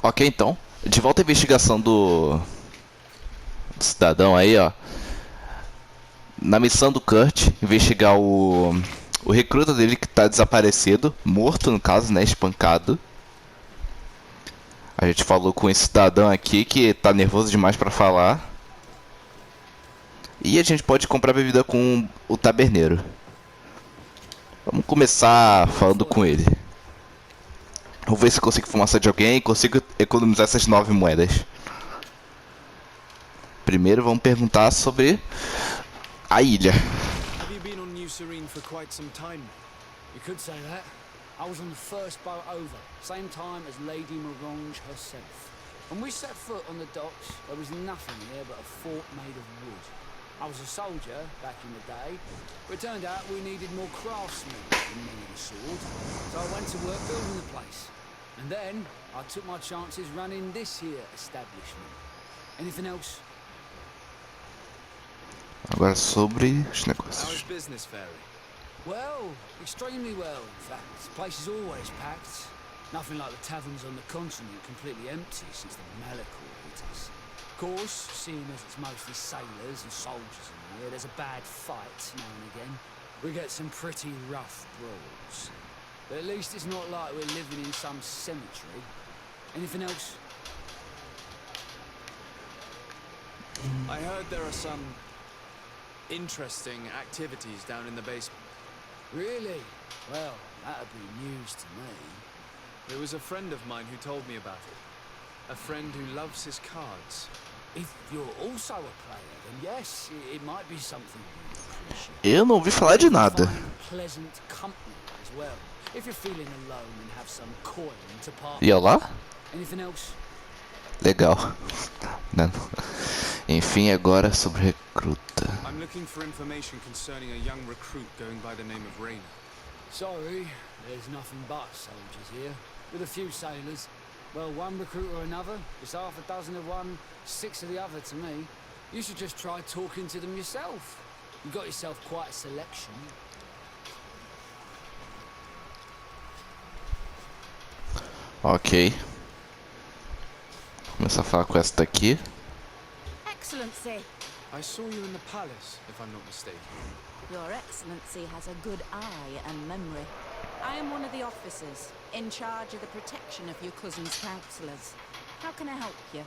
Ok, então. De volta à investigação do cidadão aí, ó. Na missão do Kurt, investigar o recruta dele que tá desaparecido, morto no caso, né? Espancado. A gente falou com esse cidadão aqui que tá nervoso demais pra falar. E a gente pode comprar bebida com o taberneiro. Vamos começar falando com ele. Vou ver se consigo informação de alguém e consigo economizar essas 9 moedas. Primeiro vamos perguntar sobre a ilha. Have you been on New Serene for quite some time? You could say that. I was on the first boat over, same time as Lady Morange herself. When we set foot on the docks, there was nothing here but a fort made of wood. I was a soldier back in the day, but it turned out we needed more craftsmen than men with a sword, so I went to work building the place. And then I took my chances running this here establishment. Anything else? Agora sobre os How's negócios. business faring? Well, extremely well, in fact. The place is always packed. Nothing like the taverns on the continent completely empty since the Malachor hit us. Of course, seeing as it's mostly sailors and soldiers in here, there's a bad fight now and again. We get some pretty rough brawls. But at least it's not like we're living in some cemetery. Anything else? I heard there are some interesting activities down in the basement. Really? Well, that'd be news to me. There was a friend of mine who told me about it. A friend who loves his cards. If you're also a player, then yes, it might be something you appreciate. Eu não ouvi falar de nada. Find pleasant company as well. If you're feeling alone and have some coin to part. E olá? Anything else? Legal. Não. Enfim, agora sobre recruta. I'm looking for information concerning a young recruit going by the name of Rainer. Sorry, there's nothing but soldiers here, with a few sailors. Well, one recruit or another, it's half a dozen of one, 6 of the other to me. You should just try talking to them yourself. You got yourself quite a selection. Ok. Começar a falar com essa daqui. Excellency. I saw you in the palace, if I'm not mistaken. Your Excellency has a good eye and memory. I am one of the officers, in charge of the protection of your cousin's councillors. How can I help you?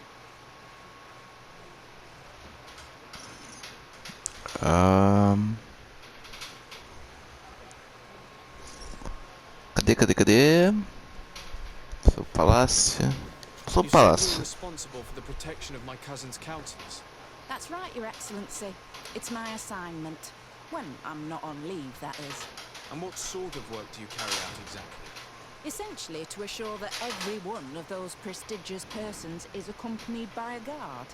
Cadê? Seu palácio. Sou You said you were palácio. responsible for the protection of my cousin's councillors. That's right, Your Excellency. It's my assignment. When I'm not on leave, that is. And what sort of work do you carry out exactly? Essentially to assure that every one of those prestigious persons is accompanied by a guard.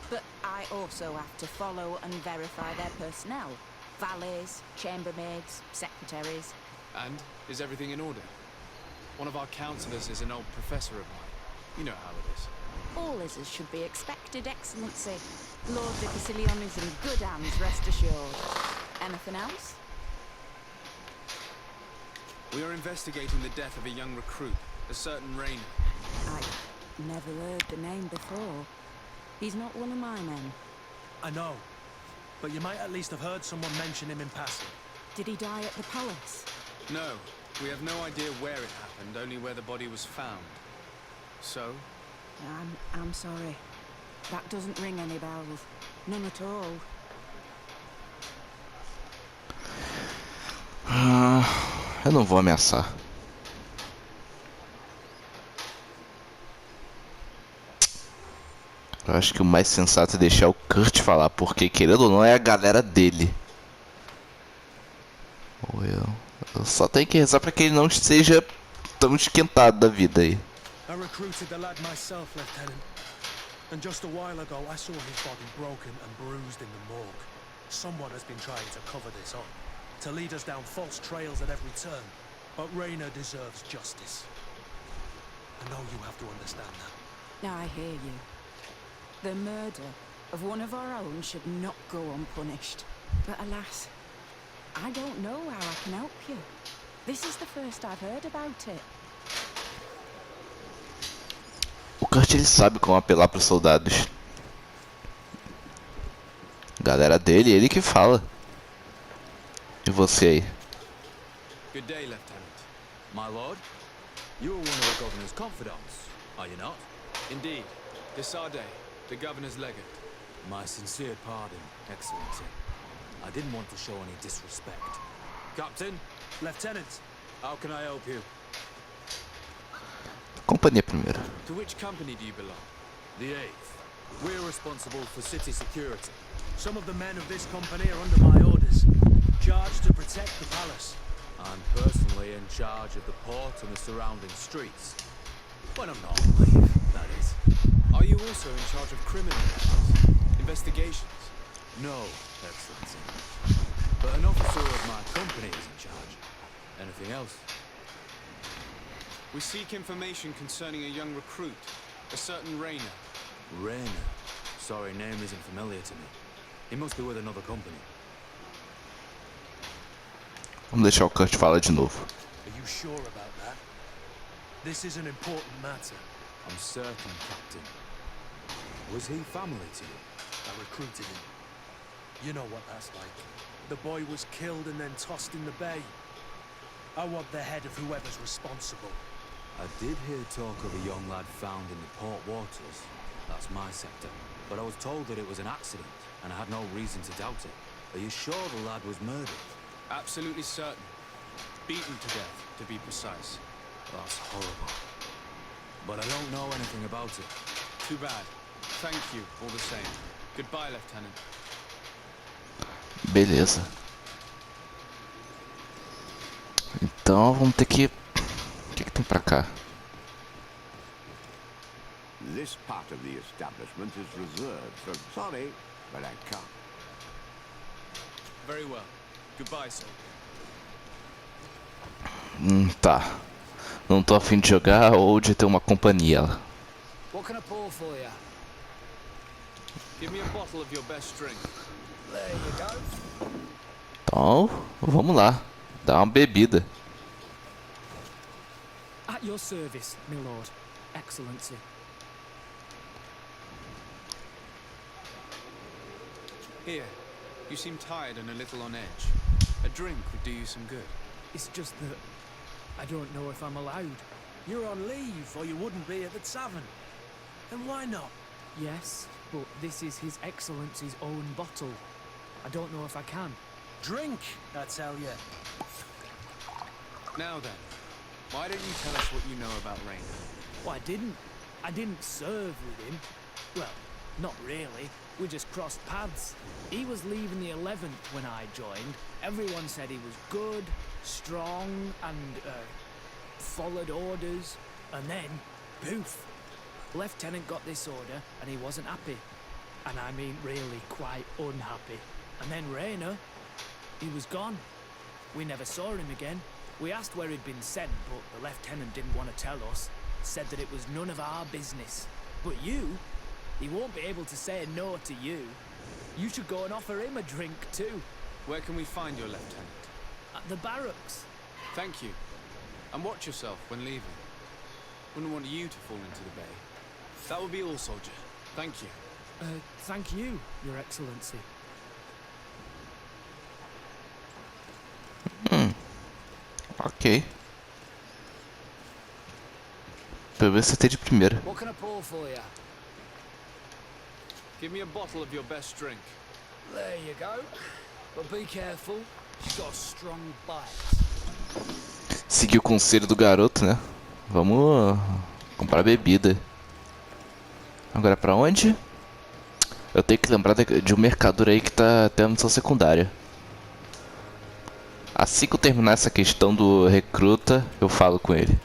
But I also have to follow and verify their personnel. Valets, chambermaids, secretaries. And is everything in order? One of our councillors is an old professor of mine. You know how it is. All is as should be expected, Excellency. Lord de Cassilion is in good hands, rest assured. Anything else? We are investigating the death of a young recruit, a certain Rainer. I never heard the name before. He's not one of my men. I know, but you might at least have heard someone mention him in passing. Did he die at the palace? No, we have no idea where it happened, only where the body was found. So, I'm sorry. That doesn't ring any bells. None at all. Eu não vou ameaçar. Eu acho que o mais sensato é deixar o Kurt falar, porque querendo ou não é a galera dele. Ou eu só tenho que rezar pra que ele não esteja tão esquentado da vida aí. I recruited the lad myself, Lieutenant. And just a while ago, I saw his body broken and bruised in the morgue. Someone has been trying to cover this up, to lead us down false trails at every turn. But Rainer deserves justice. I know you have to understand that. I hear you. The murder of one of our own should not go unpunished. But alas, I don't know how I can help you. This is the first I've heard about it. Kurt ele sabe como apelar para os soldados. Galera dele, ele que fala. E você aí? Good day, Lieutenant. My lord? You are one of the governor's confidants, are you not? Indeed. Desaparecido, the governor's legate. My sincere pardon, Excellency. I didn't want to show any disrespect. Captain? Lieutenant, How can I help you? Companhia primeiro. To which company do you belong? The 8th. We're responsible for city security. some of the men of this company are under my orders, charged to protect the palace. I'm personally in charge of the port and the surrounding streets. When I'm not on leave, that is. Are you also in charge of criminal matters? Investigations? No, Excellency. But an officer of my company is in charge. Anything else? We seek information concerning a young recruit, a certain Rainer. Rainer. Sorry, name isn't familiar to me. He must be with another company. Vamos deixar o Kurt falar de novo. Are you sure about that? This is an important matter. I'm certain, Captain. Was he family to you? I recruited him. You know what that's like. The boy was killed and then tossed in the bay. I want the head of whoever's responsible. I did hear talk of a young lad found in the port waters. That's my sector. But I was told that it was an accident, and I had no reason to doubt it. Are you sure the lad was murdered? Absolutely certain. Beaten to death, to be precise. That's horrible. But I don't know anything about it. Too bad. Thank you, all the same. Goodbye, Lieutenant. Beleza. Então vamos ter que... O que tem pra cá? This part of the establishment is reserved, so sorry, but I can't. Very well. Goodbye, sir. Tá. Não tô a fim de jogar ou de ter uma companhia. What can I pour for you? Give me a bottle of your best drink. There you go. Então, vamos lá. Dá uma bebida. At your service, my lord. Excellency. Here. You seem tired and a little on edge. A drink would do you some good. It's just that I don't know if I'm allowed. You're on leave, or you wouldn't be at the tavern. And why not? Yes, but this is His Excellency's own bottle. I don't know if I can. Drink, I tell you. Now then, why don't you tell us what you know about Rainer? Well, I didn't serve with him. Well, not really. We just crossed paths. He was leaving the 11th when I joined. Everyone said he was good, strong, and followed orders. And then, poof. Lieutenant got this order, and he wasn't happy. And I mean really quite unhappy. And then Rainer, he was gone. We never saw him again. We asked where he'd been sent, but the lieutenant didn't want to tell us. Said that it was none of our business. But you, he won't be able to say no to you. You should go and offer him a drink too. Where can we find your lieutenant? At the barracks. Thank you. And watch yourself when leaving. Wouldn't want you to fall into the bay. That will be all, soldier. Thank you. Thank you, Your Excellency. Ok. Pra ver se tem de primeira. What can I pour for you? Give me a bottle of your best drink. There you go. But be careful. She's got a strong bite. Seguir o conselho do garoto, né? Vamos comprar bebida. Agora pra onde? Eu tenho que lembrar de um mercador aí que tá tendo missão secundária. Assim que eu terminar essa questão do recruta, eu falo com ele.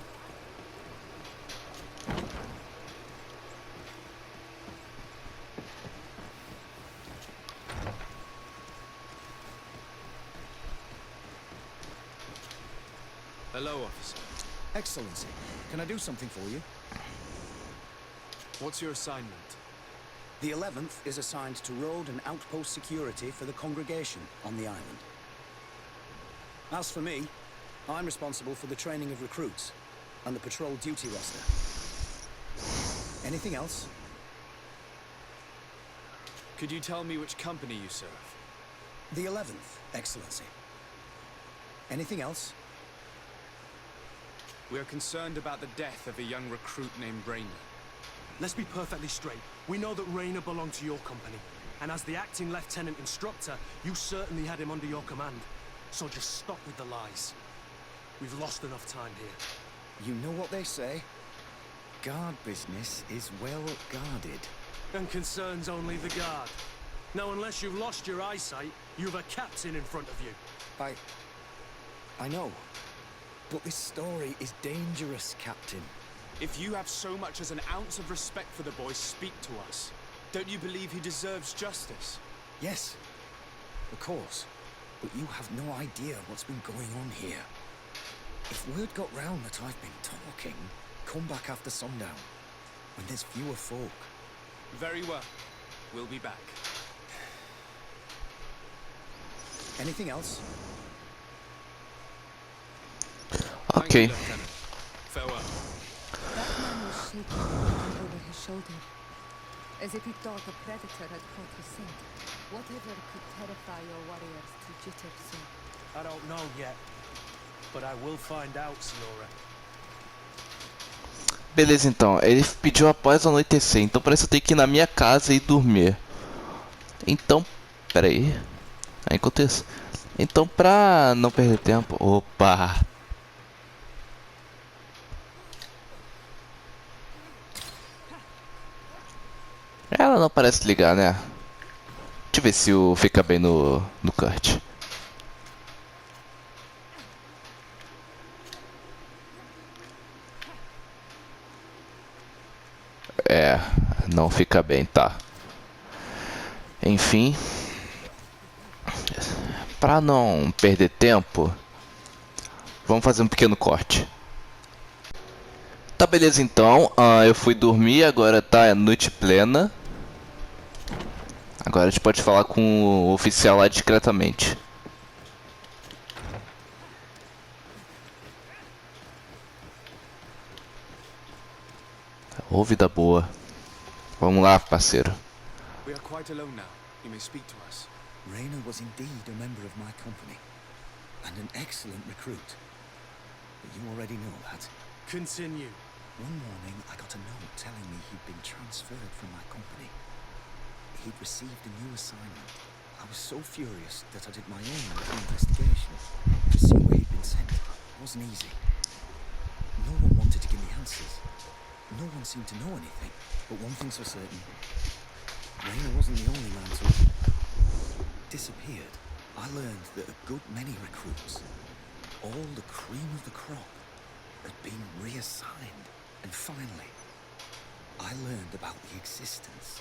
Hello, officer. Excellency, can I do something for you? What's your assignment? The 11th is assigned to road and outpost security for the congregation on the island. As for me, I'm responsible for the training of recruits and the patrol duty roster. Anything else? Could you tell me which company you serve? The 11th, Excellency. Anything else? We are concerned about the death of a young recruit named Rainer. Let's be perfectly straight. We know that Rainer belonged to your company. And as the acting lieutenant instructor, you certainly had him under your command. So just stop with the lies. We've lost enough time here. You know what they say? Guard business is well guarded. And concerns only the guard. Now, unless you've lost your eyesight, you've a captain in front of you. I know. But this story is dangerous, Captain. If you have so much as an ounce of respect for the boy, speak to us. Don't you believe he deserves justice? Yes, of course. But you have no idea what's been going on here. If word got round that I've been talking, come back after sundown, when there's fewer folk. Very well. We'll be back. Anything else? Thank Ok. you, Lieutenant. Farewell. That man was shaking, looking over his shoulder, as if he thought a predator had caught his scent. Whatever could terrify your warriors to jitter so? I don't know yet. But I will find out, Senora. Beleza, então. Ele pediu após anoitecer. Então parece que eu tenho que ir na minha casa e dormir. Então, pera aí. Enquanto isso. Então, pra não perder tempo... Opa! Ela não parece ligar, né? Deixa eu ver se fica bem no Kurt. É, não fica bem, tá. Enfim. Pra não perder tempo, vamos fazer um pequeno corte. Tá, beleza então. Eu fui dormir, agora tá noite plena. Agora a gente pode falar com o oficial lá discretamente. Ô, vida boa. Vamos lá, parceiro. We are quite alone now. You may speak to us. Rainer was indeed a member of my company, and an excellent recruit. But you already know that. Continue. One morning, I got a note telling me he'd been transferred from my company. He'd received a new assignment. I was so furious that I did my own little investigation to see where he'd been sent. It wasn't easy. No one wanted to give me answers. No one seemed to know anything. But one thing's for certain. Rainer wasn't the only man to have disappeared. I learned that a good many recruits, all the cream of the crop, had been reassigned. And finally, I learned about the existence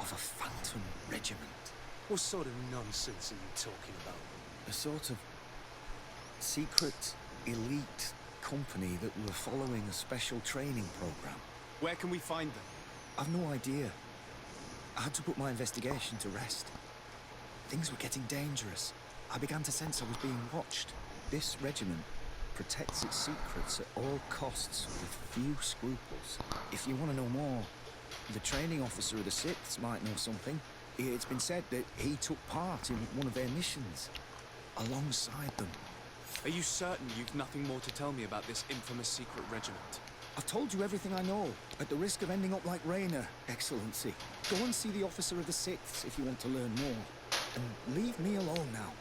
of a phantom regiment. What sort of nonsense are you talking about? A sort of secret, elite company that were following a special training program. Where can we find them? I've no idea. I had to put my investigation to rest. Things were getting dangerous. I began to sense I was being watched. This regiment protects its secrets at all costs with few scruples. If you want to know more, the training officer of the 6th might know something. It's been said that he took part in one of their missions alongside them. Are you certain you've nothing more to tell me about this infamous secret regiment? I've told you everything I know, at the risk of ending up like Rainer, Excellency. Go and see the officer of the 6th if you want to learn more. And leave me alone now.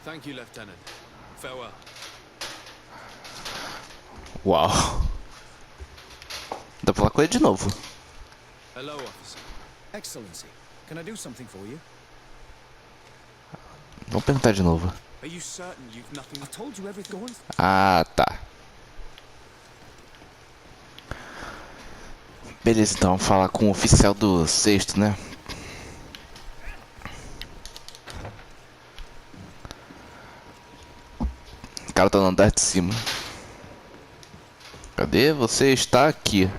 Thank you, Lieutenant. Farewell. Uau. Dá pra falar com ele de novo. Hello, officer. Excellency, can I do something for you? Vamos perguntar de novo. Are you certain you've nothing... I've told you everything. Go and... Ah, tá. Beleza, então vamos falar com o oficial do 6º, né? O cara tá no andar de cima. Cadê? Você está aqui.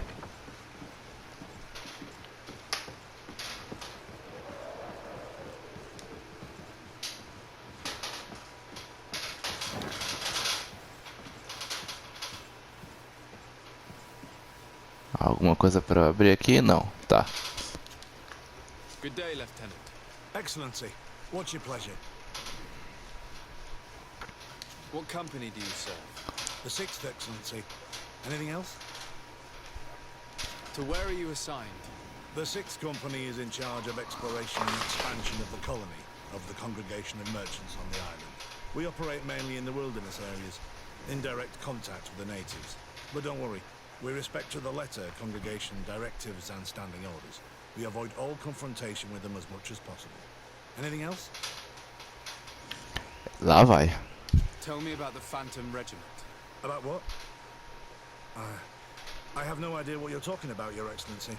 Alguma coisa pra abrir aqui? Não, tá. Good day, Lieutenant. Excellency, what's your pleasure? What company do you serve? The 6th, Excellency. Anything else? To where are you assigned? The 6th Company is in charge of exploration and expansion of the colony of the Congregation of Merchants on the island. We operate mainly in the wilderness areas, in direct contact with the natives. But don't worry, we respect to the letter Congregation directives and standing orders. We avoid all confrontation with them as much as possible. Anything else? Lá vai. Tell me about the Phantom Regiment. About what? I have no idea what you're talking about, Your Excellency.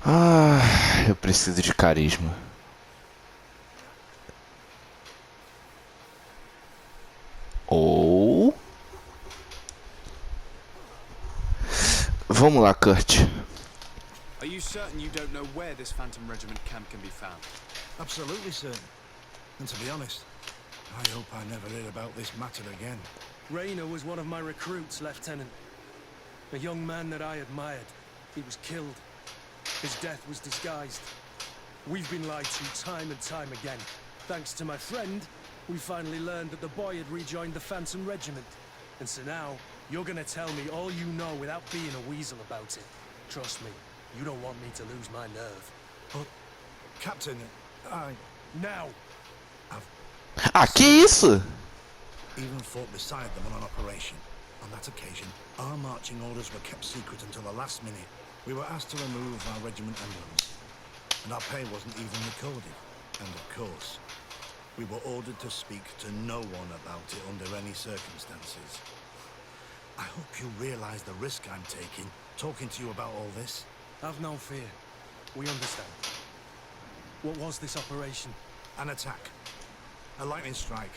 Ah, eu preciso de carisma. Ou... Vamos lá, Kurt. Are you certain you don't know where this Phantom Regiment camp can be found? Absolutely certain. And to be honest, I hope I never hear about this matter again. Rainer was one of my recruits, Lieutenant. A young man that I admired. He was killed. His death was disguised. We've been lied to time and time again. Thanks to my friend, we finally learned that the boy had rejoined the Phantom Regiment. And so now, you're gonna tell me all you know without being a weasel about it. Trust me, you don't want me to lose my nerve. But, Captain, Now! Ah, que isso? Even fought beside them on an operation. On that occasion, our marching orders were kept secret until the last minute. We were asked to remove our regiment emblems, and our pay wasn't even recorded. And of course, we were ordered to speak to no one about it under any circumstances. I hope you realize the risk I'm taking, talking to you about all this. Have no fear. We understand. What was this operation? An attack. A lightning strike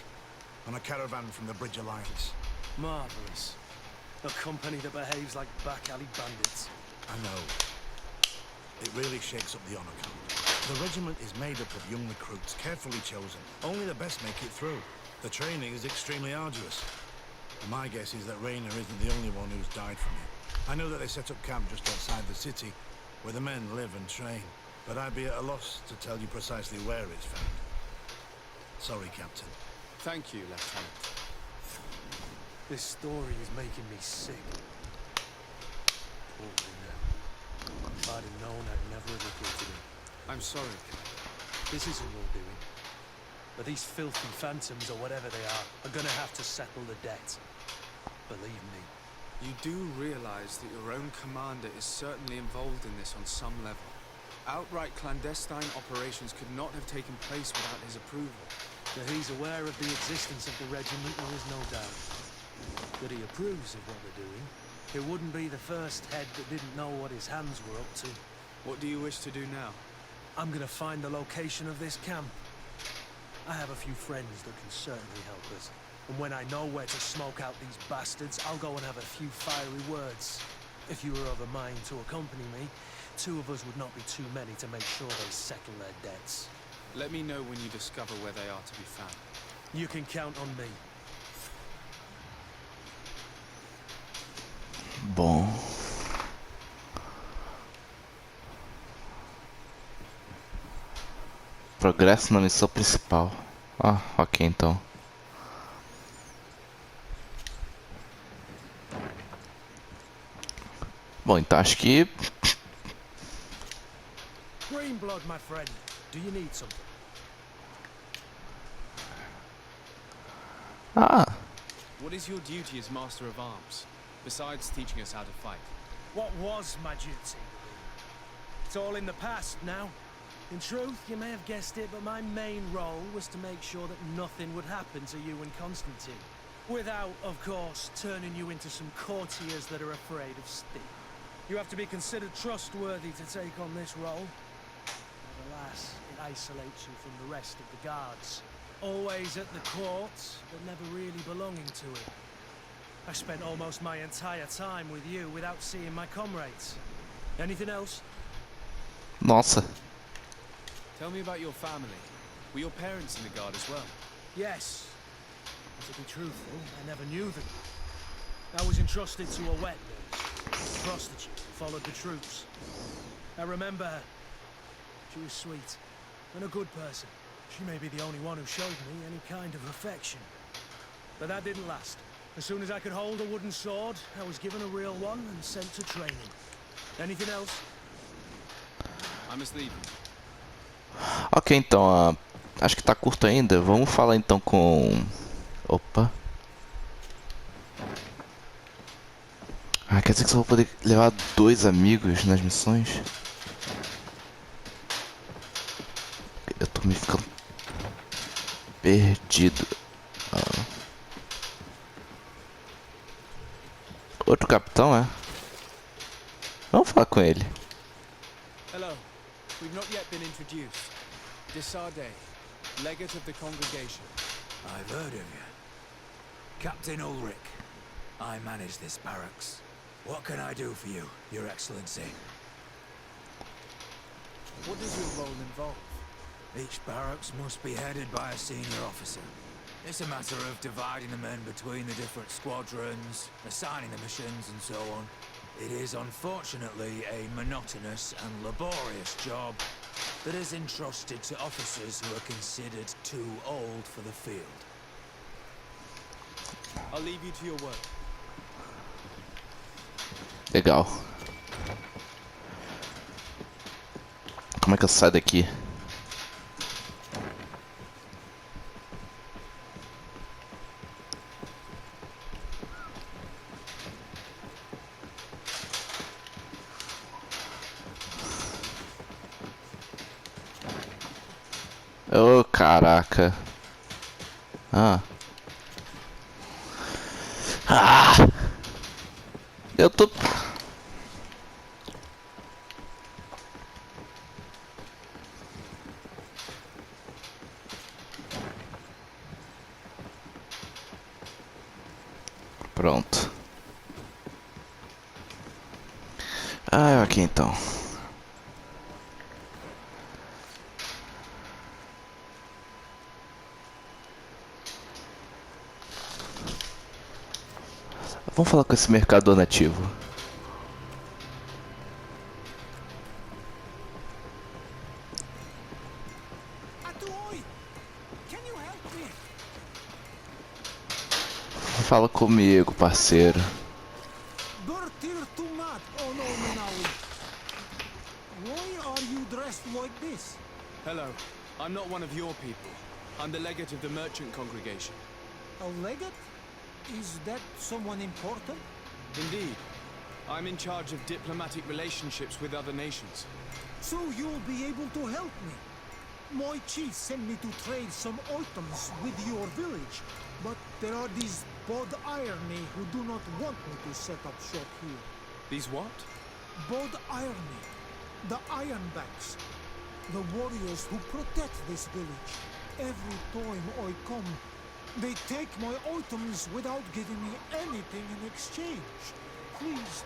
on a caravan from the Bridge Alliance. Marvelous. A company that behaves like back-alley bandits. I know. It really shakes up the honor code. The regiment is made up of young recruits, carefully chosen. Only the best make it through. The training is extremely arduous. And my guess is that Rainer isn't the only one who's died from it. I know that they set up camp just outside the city, where the men live and train. But I'd be at a loss to tell you precisely where it's found. Sorry, Captain. Thank you, Lieutenant. This story is making me sick. Poor Rainer. If I'd have known, I'd never have recruited him. I'm sorry, Captain. This isn't your doing. But these filthy phantoms, or whatever they are gonna have to settle the debt. Believe me. You do realize that your own commander is certainly involved in this on some level. Outright clandestine operations could not have taken place without his approval. That he's aware of the existence of the regiment, there is no doubt. That he approves of what they're doing. It wouldn't be the first head that didn't know what his hands were up to. What do you wish to do now? I'm gonna find the location of this camp. I have a few friends that can certainly help us. And when I know where to smoke out these bastards, I'll go and have a few fiery words. If you were of a mind to accompany me, 2 of us would not be too many to make sure they settle their debts. Let me know when you discover where they are to be found. You can count on me. Bom. Progresso na missão principal. Ah, ok então. Bom, então acho que... Green blood, my friend. Do you need something? Ah, What is your duty as Master of Arms, besides teaching us how to fight? What was my duty? It's all in the past now. In truth, you may have guessed it, but my main role was to make sure that nothing would happen to you and Constantine. Without, of course, turning you into some courtiers that are afraid of steel. You have to be considered trustworthy to take on this role. But alas, it isolates you from the rest of the guards. Always at the court, but never really belonging to it. I spent almost my entire time with you without seeing my comrades. Anything else? nossa. Tell me about your family. Were your parents in the guard as well? Yes. And to be truthful, I never knew them. I was in entrusted to a wet nurse, a prostitute who followed the troops. I remember her. She was sweet and a good person. She may be the only one who showed me any kind of affection. But that didn't last. As soon as I could hold a wooden sword, I was given a real one and sent to training. Anything else? I must leave. Ok, então, acho que tá curto ainda. Vamos falar então com... Opa. Ah, quer dizer que só vou poder levar 2 amigos nas missões? Eu tô me ficando perdido. Outro capitão, é? Vamos falar com ele. Hello. We've not yet been introduced. Desaparecido, legate of the congregation. I've heard of you. Captain Ulrich. I manage this barracks. What can I do for you, Your Excellency? What does your role involve? Each barracks must be headed by a senior officer. It's a matter of dividing the men between the different squadrons, assigning the missions and so on. It is unfortunately a monotonous and laborious job that is entrusted to officers who are considered too old for the field. I'll leave you to your work. Legal. Como é que eu saio daqui? Oh, caraca. Ah. Eu tô... Pronto. Ah, aqui então. Vamos falar com esse mercador nativo. Fala comigo, parceiro. Hello. I'm not one of your people. I'm the legate of the merchant congregation. A legate? Is that someone important? Indeed. I'm in charge of diplomatic relationships with other nations. So you'll be able to help me. My chief sent me to trade some items with your village, but there are these Bod Irony who do not want me to set up shop here. These what? Bod Irony. The Ironbacks. The warriors who protect this village. Every time I come, they take my items without giving me anything in exchange. Please,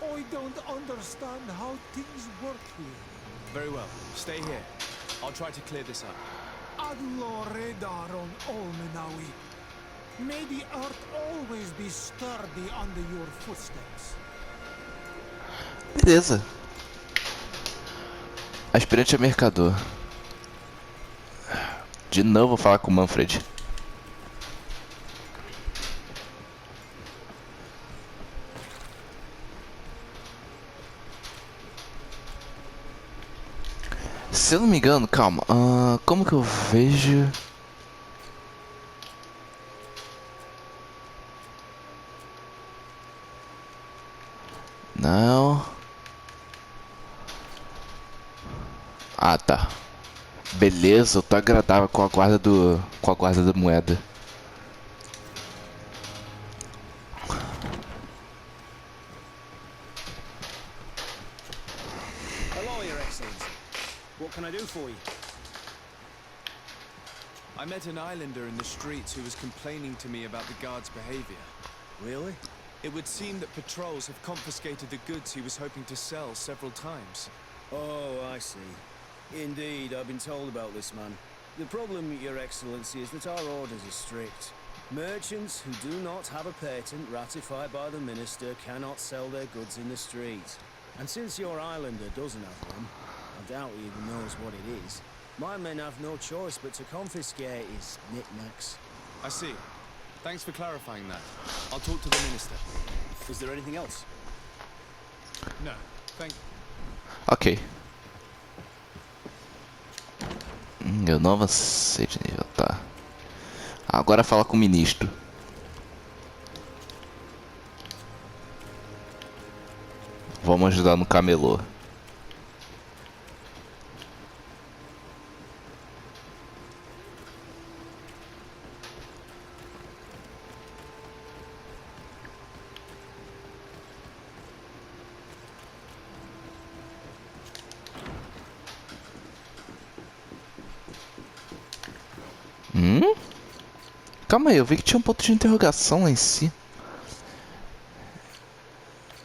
I don't understand how things work here. Very well. Stay here. I'll try to clear this up. Allah Redar on Olmenawi. May the earth always be sturdy under your footsteps. Beleza. Aspirante a Mercador. De novo vou falar com o Manfred. Se eu não me engano, calma. Como que eu vejo? Não. Ah, tá. Beleza, eu tô agradável com a guarda da moeda. Hello, Your Excellency. What can I do for you? I met an islander in the streets who was complaining to me about the guard's behavior. Really? It would seem that patrols have confiscated the goods he was hoping to sell several times. Oh, I see. Indeed, I've been told about this man. The problem, Your Excellency, is that our orders are strict. Merchants who do not have a patent ratified by the minister cannot sell their goods in the street. And since your islander doesn't have one, I doubt he even knows what it is, my men have no choice but to confiscate his knickknacks. I see. Thanks for clarifying that. I'll talk to the minister. Is there anything else? No, thank you. Ok. Eu não avancei de nível, tá. Agora fala com o ministro. Vamos ajudar no camelô. Calma aí, eu vi que tinha um ponto de interrogação lá em si.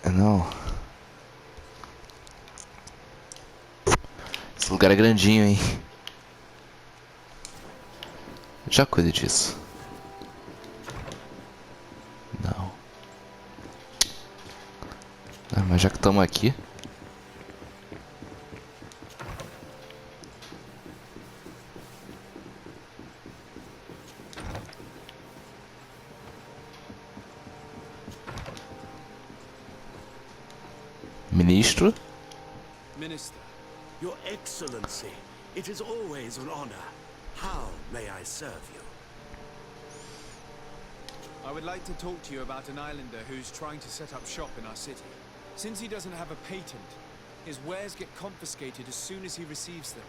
Não. Esse lugar é grandinho, hein? Já cuido disso. Não. Ah, mas já que estamos aqui. Ministro? Minister, Your Excellency, it is always an honor. How may I serve you? I would like to talk to you about an islander who's trying to set up shop in our city. Since he doesn't have a patent, his wares get confiscated as soon as he receives them.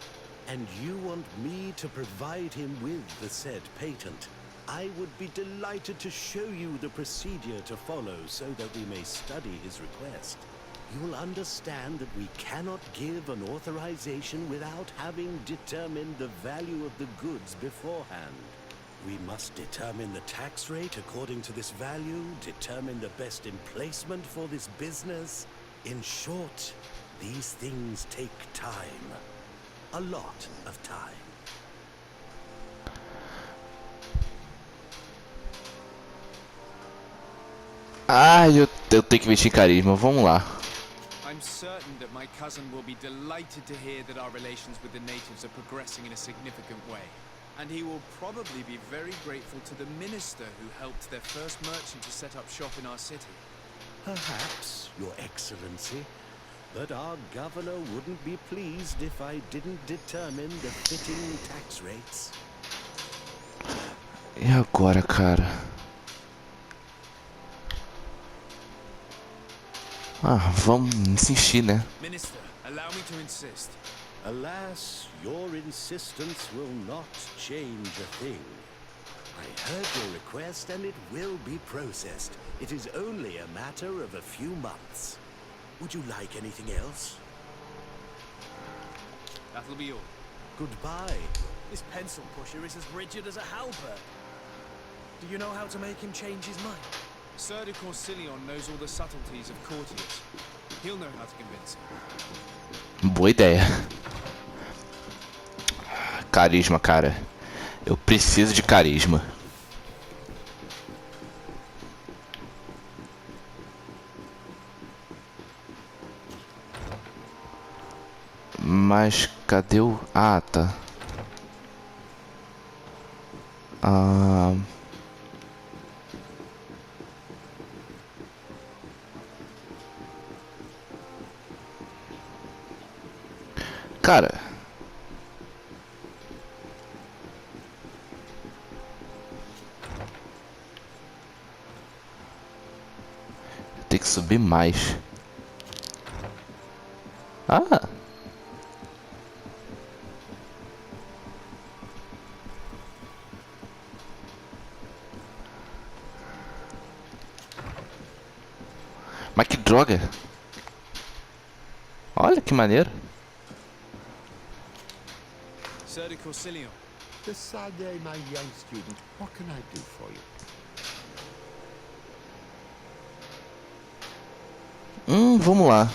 And you want me to provide him with the said patent? I would be delighted to show you the procedure to follow so that we may study his request. You'll understand that we cannot give an authorization without having determined the value of the goods beforehand. We must determine the tax rate according to this value, determine the best emplacement for this business. In short, these things take time. A lot of time. Ah, eu tenho que investir em carisma. Vamos lá. I'm certain that my cousin will be delighted to hear that our relations with the natives are progressing in a significant way. And he will probably be very grateful to the minister who helped their first merchant to set up shop in our city. Perhaps, Your Excellency, but our governor wouldn't be pleased if I didn't determine the fitting tax rates. E agora, cara? Ah, vamos insistir, né? Minister, allow me to insist. Alas, your insistence will not change a thing. I heard your request and it will be processed. It is only a matter of a few months. Would you like anything else? That'll be all. Goodbye. This pencil pusher is as rigid as a halberd. Do you know how to make him change his mind? Sir de Corsilion knows all the subtleties of courtiers. He'll know how to convince him. Boa ideia. Carisma, cara. Eu preciso de carisma. Mas cadê o... Ah, tá. Cara, tem que subir mais. Ah, mas que droga! Olha que maneiro. Sir de Corsilion. Desaparecido, my young student. What can I do for you? Vamos lá.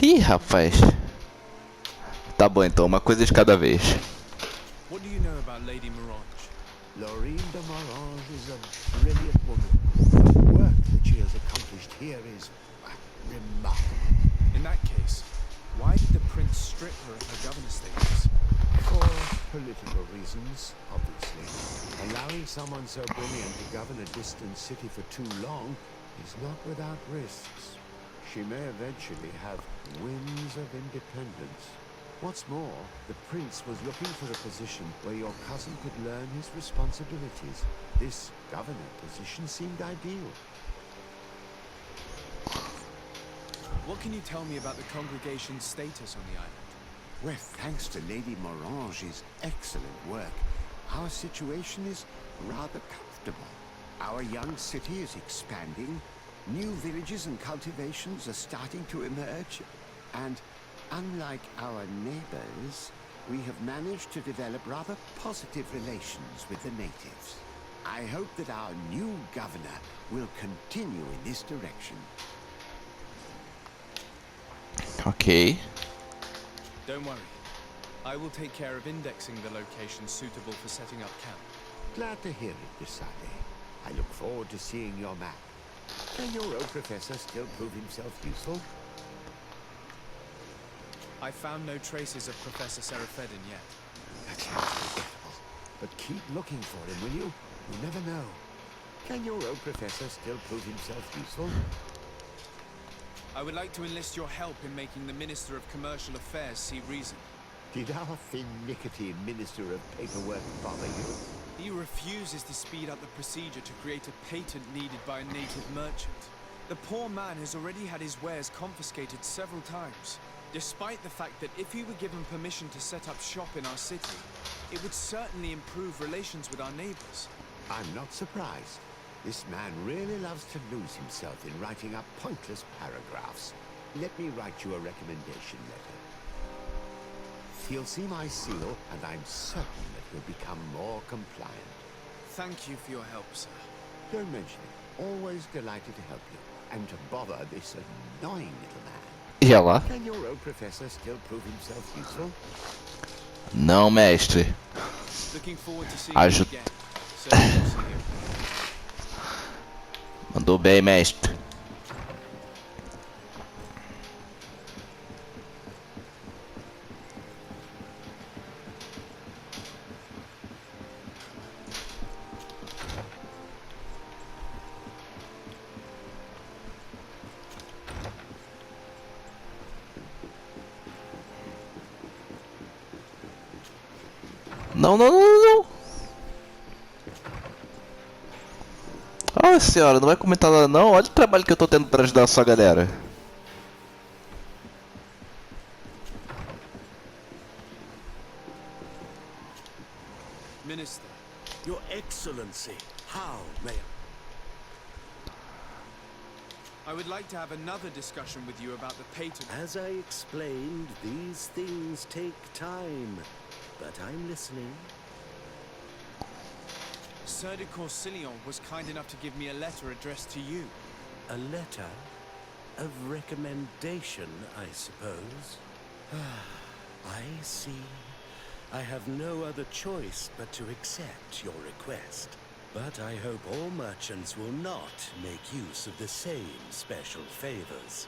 Ih, rapaz. Tá bom então, uma coisa de cada vez. What do you know about Lady Morange? Laurine de Morange is a brilliant woman. The work that she has accomplished here is remarkable. In that case, why did the prince strip her of her governor status? For political reasons, obviously. Allowing someone so brilliant to govern a distant city for too long is not without risks. She may eventually have winds of independence. What's more, the prince was looking for a position where your cousin could learn his responsibilities. This governor position seemed ideal. What can you tell me about the congregation's status on the island? Well, thanks to Lady Morange's excellent work, our situation is rather comfortable. Our young city is expanding, new villages and cultivations are starting to emerge, and unlike our neighbors, we have managed to develop rather positive relations with the natives. I hope that our new governor will continue in this direction. Ok. Don't worry. I will take care of indexing the location suitable for setting up camp. Glad to hear it, Desade. I look forward to seeing your map. Can your old professor still prove himself useful? I found no traces of Professor Serafedin yet. That's not regrettable. But keep looking for him, will you? You never know. Can your old professor still prove himself useful? I would like to enlist your help in making the Minister of Commercial Affairs see reason. Did our finicky Minister of Paperwork bother you? He refuses to speed up the procedure to create a patent needed by a native merchant. The poor man has already had his wares confiscated several times, despite the fact that if he were given permission to set up shop in our city, it would certainly improve relations with our neighbors. I'm not surprised. This man really loves to lose himself in writing up pointless paragraphs. Let me write you a recommendation letter. He'll see my seal, and I'm certain that he'll become more compliant. Thank you for your help, sir. Don't mention it. Always delighted to help you. And to bother this annoying little man. E ela? Can your old professor still prove himself useful? Não, mestre. Looking forward to seeing you again. So, see you. Mandou bem, mestre. Não, não, não, não. Ah, senhora, não vai comentar nada não? Olha o trabalho que eu tô tendo pra ajudar a sua galera. Minister. Your Excellency, how may I would like to have another discussion with you about the patent. As I explained, these things take time. But I'm listening. Sir de Corsillon was kind enough to give me a letter addressed to you. A letter of recommendation, I suppose. I see. I have no other choice but to accept your request. But I hope all merchants will not make use of the same special favors.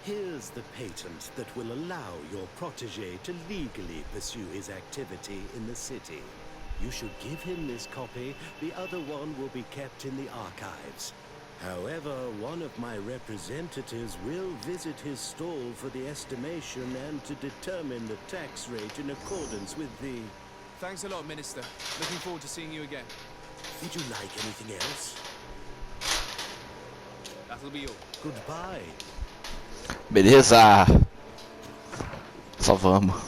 Here's the patent that will allow your protege to legally pursue his activity in the city. You should give him this copy. The other one will be kept in the archives. However, one of my representatives will visit his stall for the estimation and to determine the tax rate in accordance with the... Thanks a lot, Minister. Looking forward to seeing you again. Would you like anything else? That'll be all. Goodbye. Beleza. Só vamos.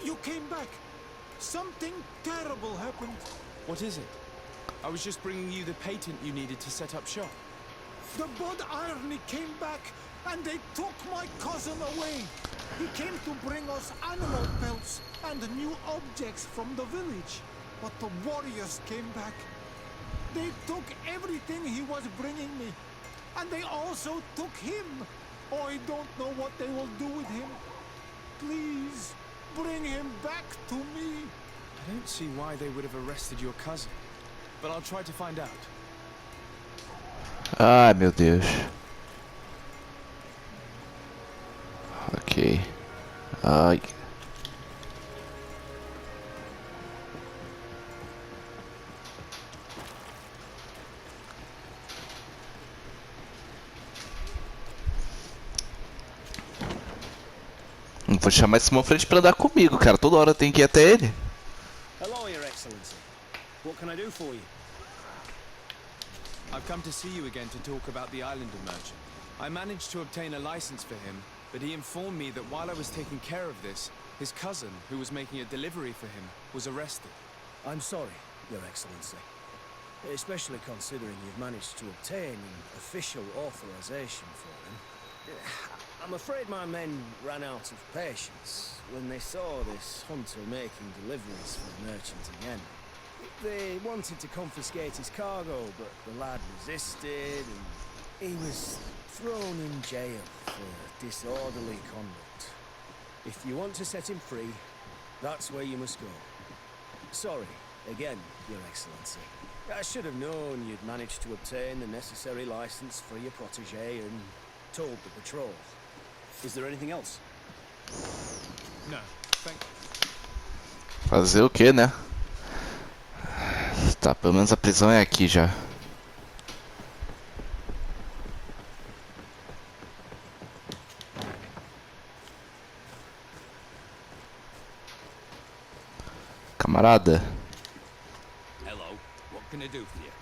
You came back. Something terrible happened. What is it? I was just bringing you the patent you needed to set up shop. The bod irony came back, and they took my cousin away. He came to bring us animal pelts and new objects from the village, but the warriors came back. They took everything he was bringing me, and they also took him. I don't know what they will do with him. Please, bring him back to me. I don't see why they would have arrested your cousin, but I'll try to find out. Ai, meu Deus. Ok. Ai. Não vou chamar esse monfrete pra andar comigo, cara. Toda hora tem que ir até ele. Hello, Your Excellency. What can I do for you? I've come to see you again to talk about the Islander merchant. I managed to obtain a license for him, but he informed me that while I was taking care of this, his cousin, who was making a delivery for him, was arrested. I'm sorry, Your Excellency. Especially considering you've managed to obtain an official authorization for him. I'm afraid my men ran out of patience when they saw this hunter making deliveries for the merchant again. They wanted to confiscate his cargo, but the lad resisted, and he was thrown in jail for disorderly conduct. If you want to set him free, that's where you must go. Sorry, again, Your Excellency. I should have known you'd managed to obtain the necessary license for your protégé and told the patrol. Is there anything else? No, thank Fazer o que, né? Tá, pelo menos a prisão é aqui já. Camarada. Hello, what can I do for you?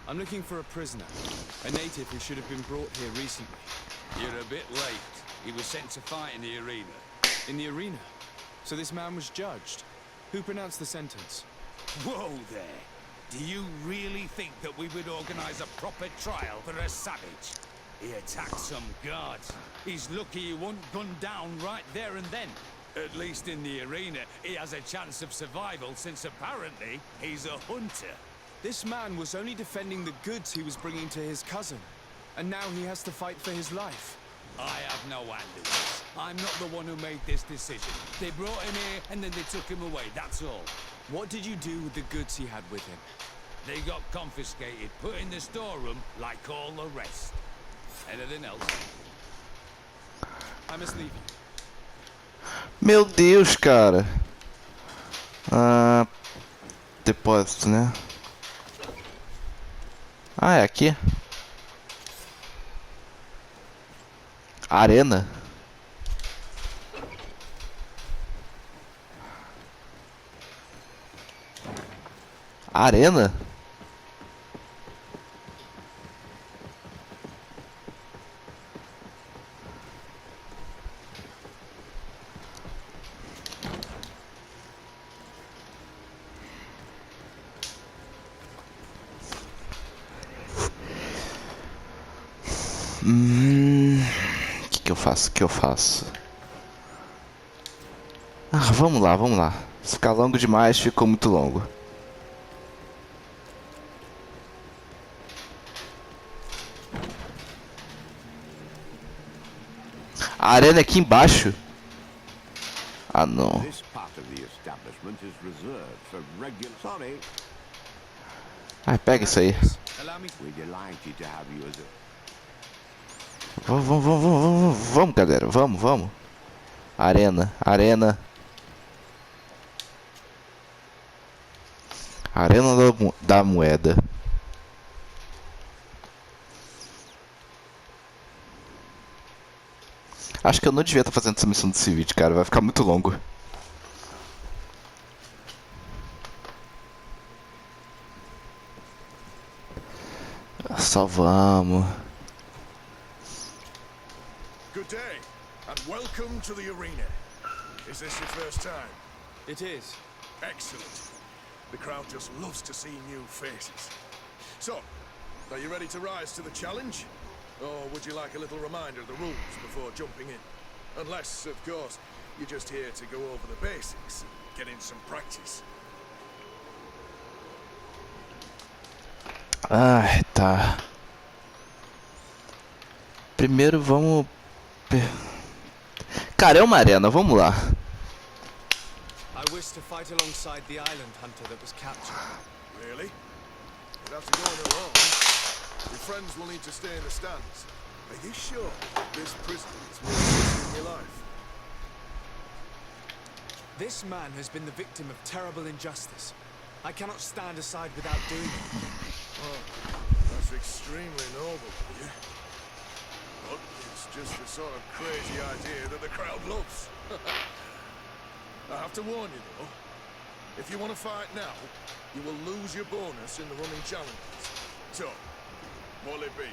I'm looking for a prisoner, a native who should have been brought here recently. You're a bit late. He was sent to fight in the arena. In the arena? So this man was judged. Who pronounced the sentence? Whoa there! Do you really think that we would organize a proper trial for a savage? He attacked some guards. He's lucky he wasn't gunned down right there and then. At least in the arena, he has a chance of survival since apparently he's a hunter. This man was only defending the goods he was bringing to his cousin, and now he has to fight for his life. I have no hand in this. I'm not the one who made this decision. They brought him here and then they took him away, that's all. What did you do with the goods he had with him? They got confiscated, put in the storeroom like all the rest. Anything else? I must leave you. Meu Deus, cara. Depósito, né? Ah, é aqui? Arena? Arena? Que eu faço? Que eu faço? Ah, vamos lá, vamos lá. Se ficar longo demais, ficou muito longo. A arena é aqui embaixo? Ah, não. Ai, pega isso aí. Vamos, galera, vamos. Arena. Arena da moeda. Acho que eu não devia estar fazendo essa missão desse vídeo, cara. Vai ficar muito longo. Só vamos. Good day, and welcome to the arena. Is this your first time? It is. Excellent. The crowd just loves to see new faces. So, are you ready to rise to the challenge? Or would you like a little reminder of the rules before jumping in? Unless, of course, you're just here to go over the basics and get in some practice. Ai, tá. Primeiro vamos... Cara, é uma arena, vamos lá. I wish to fight alongside the island hunter that was captured. Really? You'd have to go on alone. Your friends will need to stay in the stands. Are you sure this prison is worth risking your life? This man has been the victim of terrible injustice. I cannot stand aside without doing it. Oh, that's extremely noble of you. But it's just the sort of crazy idea that the crowd loves. I have to warn you though, if you want to fight now, you will lose your bonus in the running challenges. So, what'll it be?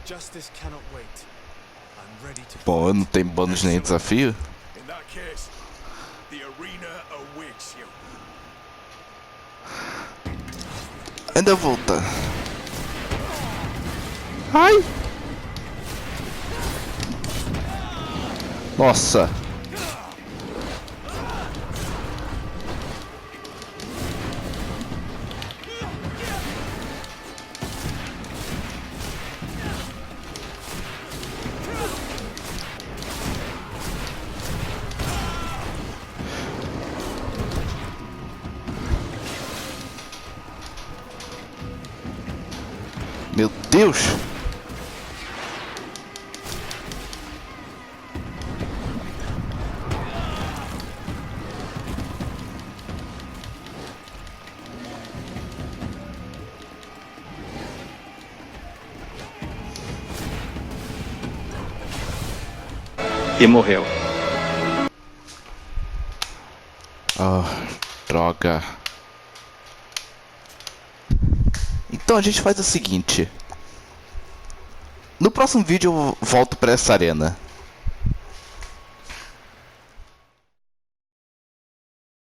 Justice cannot wait. I'm ready to Bom, eu não tenho bônus nem desafio. In that case, the arena awaits you. Ainda volta. Ai! Nossa! Meu Deus! E morreu. Ah, droga. Então a gente faz o seguinte. No próximo vídeo eu volto pra essa arena.